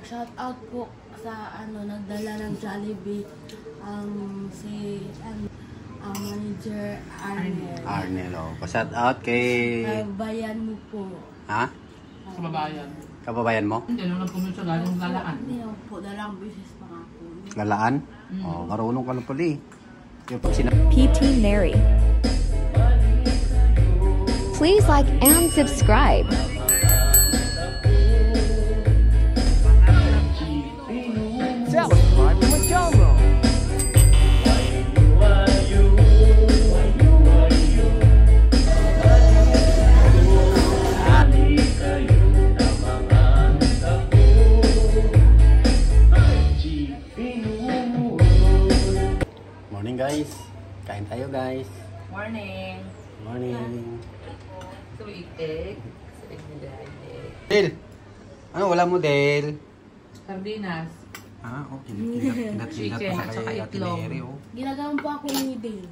shout out po sa nagdala ng Jollibee si manager Arnel. Arnel, pa-shout out kay Kabayan mo po. Ha? Kababayan. Kababayan mo? Hindi, nung nagpumunta sa galing Lalaan. Hindi po, dalang business pa nga po. Lalaan? Marunong ka na pala eh. Yung pag PT Mary. Please like and subscribe. Subscribe to my channel. Morning guys. Kain tayo guys. Morning. Morning. Sweet egg. Sweet Del! Ano wala mo Del? Sardinas. Ah, okay. Kinat-kinat Chicken, pa sa tsaka kay Ate itlog. Mary oh. Ginagawan po ako ni Dale.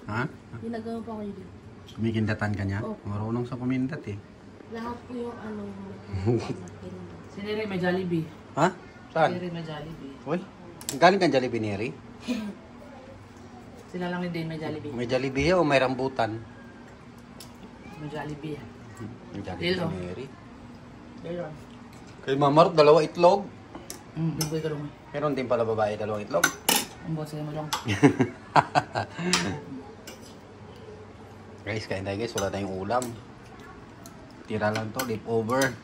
Ha? Ginagawan po ako ni Dale. Kumikindatan ka niya? Opo. Marunong sa kumindat eh. Lahat po yung Siniri may Jollibee. Ha? Saan? Siniri may Jollibee. Uy, galing kang Jollibee Neri? Sila lang din may Jollibee. May Jollibee o may rambutan? May Jollibee. May Jollibee Dilo. Neri. Ayun. Kay Mamarot, dalawa itlog. Dugay ka lang. Meron din pala babae, dalawang itlog. Ang boss mo lang. Guys, kain tayo guys. Wala tayong ulam. Tira lang to, leftover.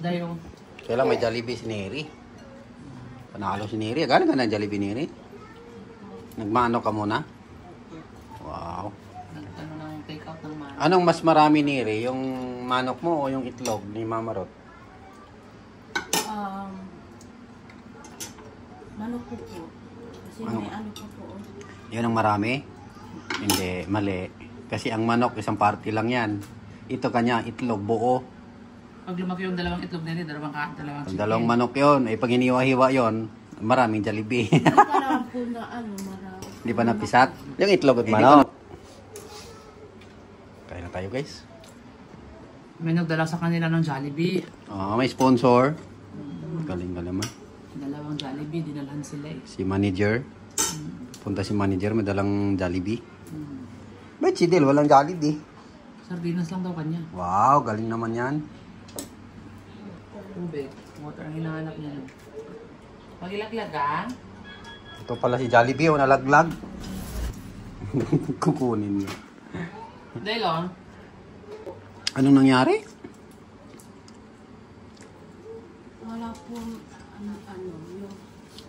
Dahil Kaya lang may Jollibee si Neri. Panalo si Neri. Galing ka na Jollibee Neri? Nagmano ka muna? Wow. nagtanong na yung take out ng man. Anong mas marami Neri? Yung manok mo o yung itlog ni Mamarot? manok po po. Kasi may po po. Yan ang marami? Hindi, mali. Kasi ang manok, isang party lang yan. Ito kanya, itlog, buo. Pag lumaki yung dalawang itlog nila, dalawang Ang chicken. dalawang manok yon, ay pag iniwa-hiwa yon, maraming Jollibee. Hindi pa lang po na marami. Hindi pa napisat? Yung itlog at manok. Kain na tayo guys. May nagdala sa kanila ng Jollibee. May sponsor. Galing ka naman. Dalawang Jollibee, dinalhan sila eh. Si manager. Punta si manager, may dalang Jollibee. Ba't si Del, walang Jollibee? Sardinas lang daw kanya. Wow, galing naman yan. Tubig. Water ang hinahanap niya. Pag ilaglagan, Ito pala si Jollibee, o nalaglag. Kukunin niya. dahil on, Anong nangyari? Wala po yung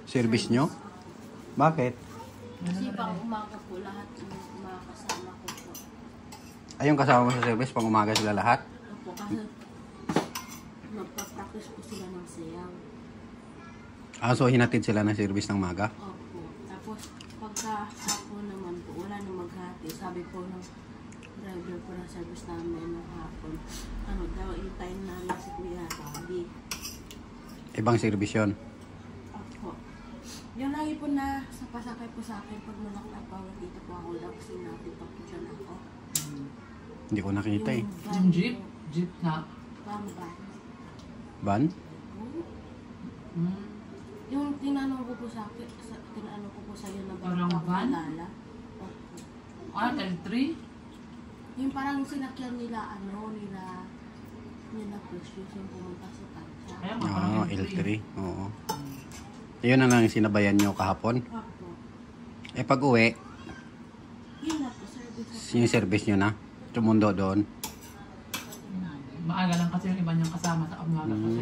Service nyo? Bakit? kasi pang umaga po lahat yung mga kasama ko po. Ay, yung kasama mo sa service, pang umaga sila lahat? Opo, kasi magpa-practice po sila ng sayaw. So hinatid sila ng service ng maga? Opo. Tapos pagka hapon naman po, wala na maghati. Sabi po ng driver po ng service namin ng hapon, daw i-time namin si Kuya Tabi. Ibang service yun? Opo. Yung lagi po na sa pasakay po sa akin, pag malak na po, dito po ako lang kasi natin pa po dyan ako. Hindi ko nakita eh. yung jeep, jeep na. Bamba. Ban? Yung tinanong ko po sa akin, tinanong ko po sa'yo na Parang bang van? alala. Opo. L3? Yung parang sinakyan nila, nila Precious yung pumunta sa Tansa. Kaya nga, parang L3. Oo. Yun na lang yung sinabayan nyo kahapon. Opo. Eh pag uwi, Yun na po, service. yung service nyo na? Tumundo doon? Maaga lang kasi yung iba niyang kasama sa umaga kasi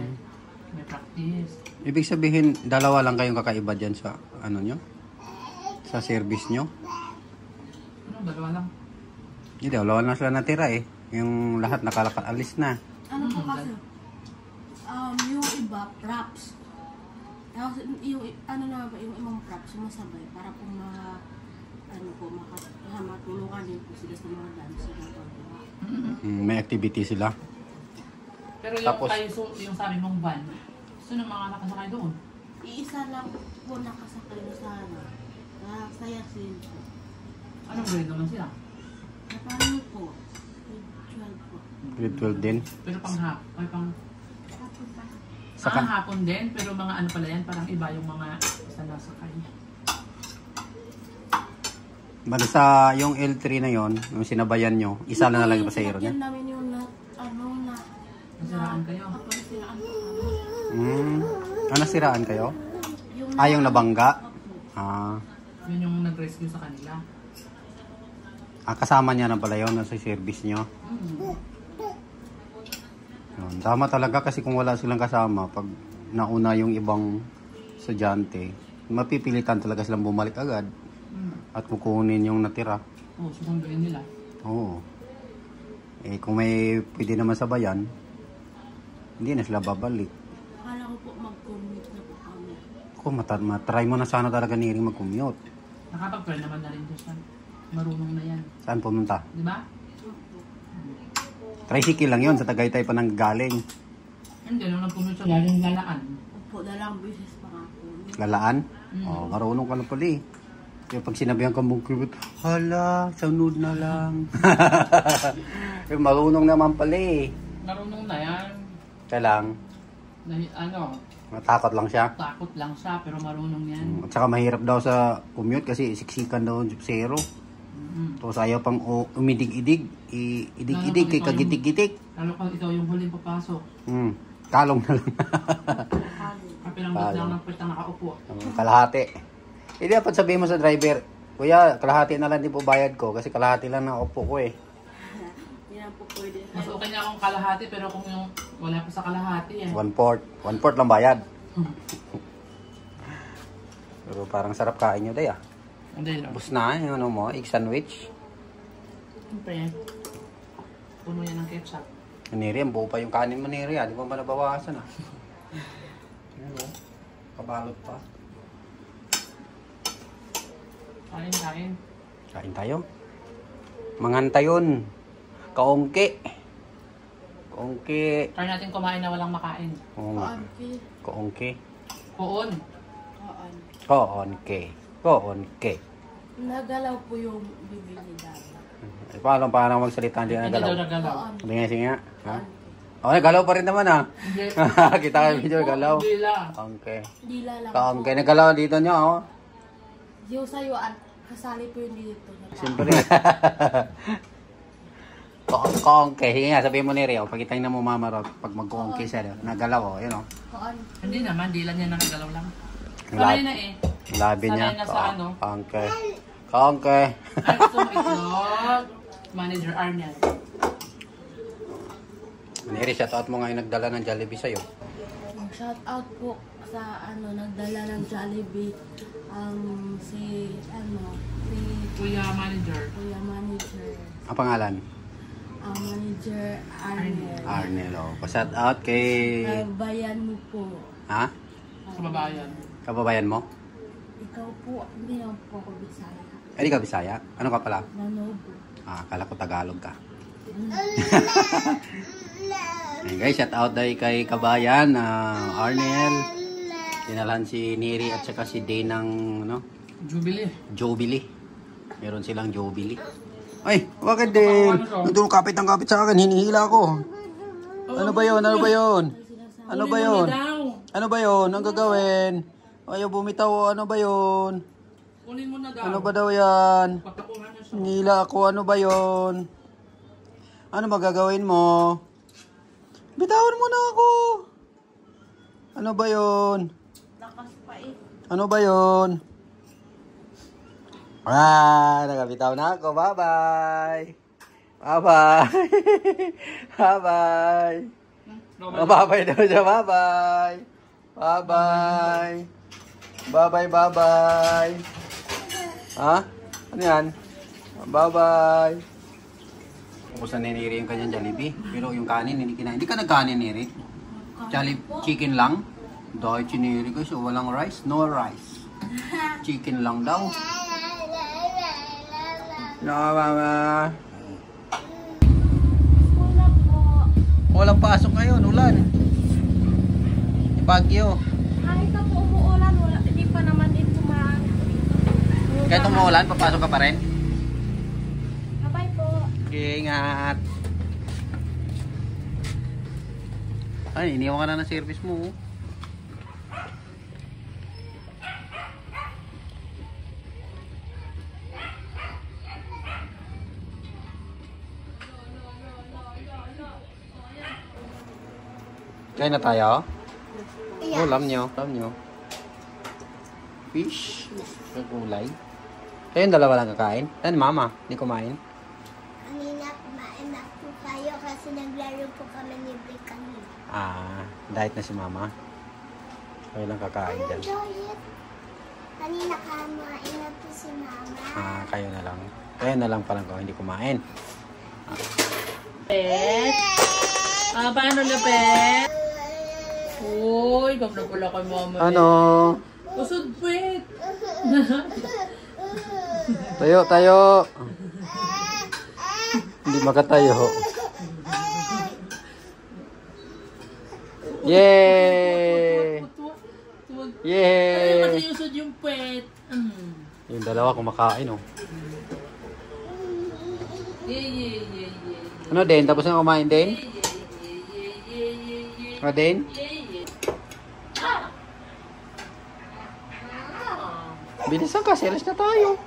may practice. Ibig sabihin, dalawa lang kayong kakaiba dyan sa ano nyo? Sa service nyo? Dalawa lang. Hindi, dalawa lang sila natira eh. Yung lahat nakalakaalis na. Ano po kasi? Yung iba, props. Tapos yung yung imang props, sumasabay para po matulungan din po sila sa mga dance na paggawa. May activity sila. Pero yung Tapos- yung sabi mong van, sino mga nakasakay doon? Iisa lang po nakasakay na sana. Saya sin po. Anong grade naman sila? Paano po? Grade 12 po. Grade 12 din. Pero pang hap, ay pang Hapon din, pero mga ano pala yan, parang iba yung mga sinasakay. Bali sa yung L3 na yon, yung sinabayan nyo, isa na lang yung pasahero niya. Yan namin yung Nasiraan kayo? Ako, nasiraan po kami. Nasiraan kayo? Yung Yung nabangga? Opo. Yun yung nag-rescue sa kanila. Kasama niya na pala yun, nasa service nyo. Yun. Tama talaga kasi kung wala silang kasama, pag nauna yung ibang estudyante, mapipilitan talaga silang bumalik agad at kukunin yung natira. Oo, susunggain nila. Oo. Kung may pwede naman sabayan, hindi na sila babalik. Akala ko po mag-commute na po kami. Kung matry mo na sana talaga ni Ring mag-commute. Nakapag-try naman na rin siya. Marunong na yan. Saan pumunta? Di ba? Opo. Tricycle lang yun, sa Tagaytay pa nang galing. Hindi, nung nagpunod siya, galing lalaan. Opo, dalang business pa nga po. Lalaan? Marunong ka na pala eh. Kaya pag sinabihan ka mong kumute, hala, sunod na lang. Marunong naman pala eh. Marunong na yan. Kaya lang, matakot lang siya. Takot lang siya, pero marunong yan. At saka mahirap daw sa commute kasi siksikan daw yung zero. Tapos ayaw pang umidig-idig, idig-idig kay kagitik-gitik. Lalo kung ikaw yung huling papasok. Kalong na lang. Kapilanggot lang ng pwetang nakaupo. Kalahati. Hindi dapat sabihin mo sa driver, kuya, kalahati na lang din po bayad ko kasi kalahati lang na upo ko eh. Yan po pwede. Mas okay niya akong kalahati, pero kung yung wala pa sa kalahati eh. 1/4. 1/4 lang bayad. Pero parang sarap kain nyo day ah. Hindi lang. Bus na yung ano mo, egg sandwich. Siyempre, puno yan ng ketchup. Neri, ang buo pa yung kanin mo Neri ah. Di ba ba nabawasan ah? Ayan o. Kabalot pa. Kain. Kain tayo. Mangantayon. Kaongke. Kaongke. Try natin kumain na walang makain. Oo nga. Kaanki. Kaongke. Kuon. Kaan. Kaongke. Kaongke. Nagalaw po yung bibig ni Dada. Paano magsalita hindi Hindi na daw galaw? nagalaw. Hindi nga siya. Ha? Oh, nagalaw pa rin naman ah. Hindi. Kita ka video galaw. Hindi lang. Kaongke. Dila lang Kaongke. Nagalaw dito nyo oh. Yung sa'yo, kasali po yung dito. Siyempre. Kaongke. Sige nga, sabihin mo ni Rio. Pagkitayin na mo mama Rod. Pag mag-kaongke siya. Nagalaw oh. Yun oh. Kaan. Hindi naman, di lang yan nakagalaw lang. Lab- Sanay na eh. Labi niya. Sanay na sa ano. Kaongke. Kaongke. Ay, gusto mo itlog. Manager Arnel. Neri, shoutout mo nga yung nagdala ng Jollibee sa'yo. Shout out po sa nagdala ng Jollibee. Si Kuya Manager. Kuya Manager. Ang pangalan? Manager Arnel. Arnel. Oh. Pa-shoutout kay... Bayan mo po. Ha? Sa babayan. Kababayan mo? Ikaw po, hindi lang po ako Bisaya. Ay, di ka Bisaya? Ano ka pala? Nanobo. Akala ko Tagalog ka. Hey guys, shout out daw kay Kabayan, Arnel. Dinalhan si Neri at saka si Day ng Jubilee. Meron silang Jubilee. Ay, bakit din? Nandun kapit ang kapit sa akin, hinihila ko. Ano ba yun? Ano ba yun? Ano ba yun? Ano ba yun? Ang gagawin? Ayaw bumitaw, ano ba yun? Kunin mo na daw. Ano ba daw yan? Patakuhan na siya. Nila ako, ano ba yun? Ano magagawin mo? Bitawan mo na ako. Ano ba yun? Lakas pa eh. Ano ba yun? Nagabitaw na ako. Bye-bye. Bye-bye. Bye-bye. Bye-bye daw siya. Bye-bye. Bye-bye. Bye-bye, bye-bye. Ha? Ano yan? Bye-bye. Kukusan ni Neri yung kanyang Jollibee. Pero yung kanin, hindi kinain. Hindi ka nagkanin, Neri? Jollibee, chicken lang. Dahil si Neri guys, walang rice. No rice. Chicken lang daw. No, mama. Wala po. Walang pasok ngayon, ulan. Bagyo. Kahit na po umuulan, hindi pa naman din pumaan. Kahit umuulan, papasok ka pa rin? Bye po. Okay, ingat. Ay, iniwan ka na ng service mo. Kain na tayo? Oh, alam nyo. Fish. Ang kulay. Kayong dalawa lang kakain? Ano, mama? Hindi kumain? Kanina kumain na po kayo kasi naglaro po kami ni Vic kanina. Diet na si mama. Kayo lang kakain dyan. Diet. Kanina kumain na po si mama. Kayo na lang. Kayo na lang palang hindi kumain. Pet? Paano na, Pet? Uy, kami na pala kay mama. Ano? Usod, Pet. Tayo. Hindi makatayo. Yay! Ay, Yay! kasi usod yung Pet. Yung dalawa kumakain, oh. Yay. Ano din? Tapos na kumain din? Ano din? Bilisan kasi, alas na tayo.